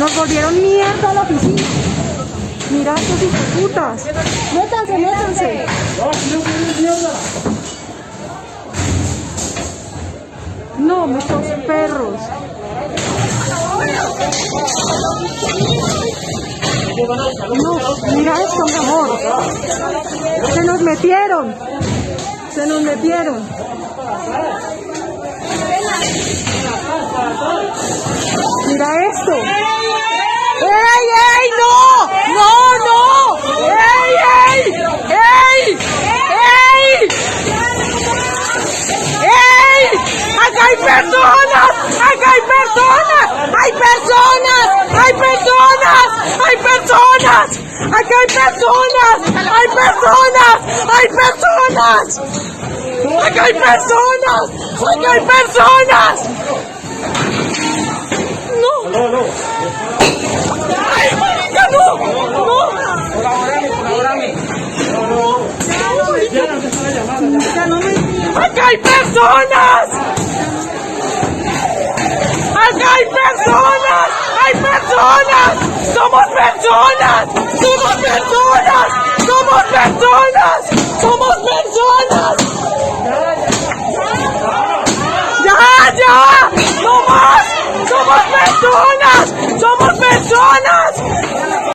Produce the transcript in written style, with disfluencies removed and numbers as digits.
Nos volvieron mierda a la oficina. Mira estos hijos de putas. Métanse, métanse. No, estos perros. No, mira esto, mi amor. Se nos metieron. Se nos metieron. Mira esto. ¡Ey, ey! ¡No! ¡No, no! ¡Ey, ey! ¡Ey! ¡Ey! ¡Ey! ¡Acá hay personas! ¡Acá hay personas! ¡Hay personas! ¡Hay personas! ¡Hay personas! ¡Acá hay personas! ¡Hay personas! ¡Hay personas! ¡Acá hay personas! ¡Acá hay personas! ¡No! No. ¡Ay, marica, no! ¡No! Colaborame. Ya no me entiendo. ¡Acá hay personas! ¡Acá hay personas! ¡Hay personas! ¡Somos personas! ¡Somos personas! ¡Somos personas! ¡Somos personas! ¡Ya! ¡No más! ¡Somos personas! ¡Somos personas!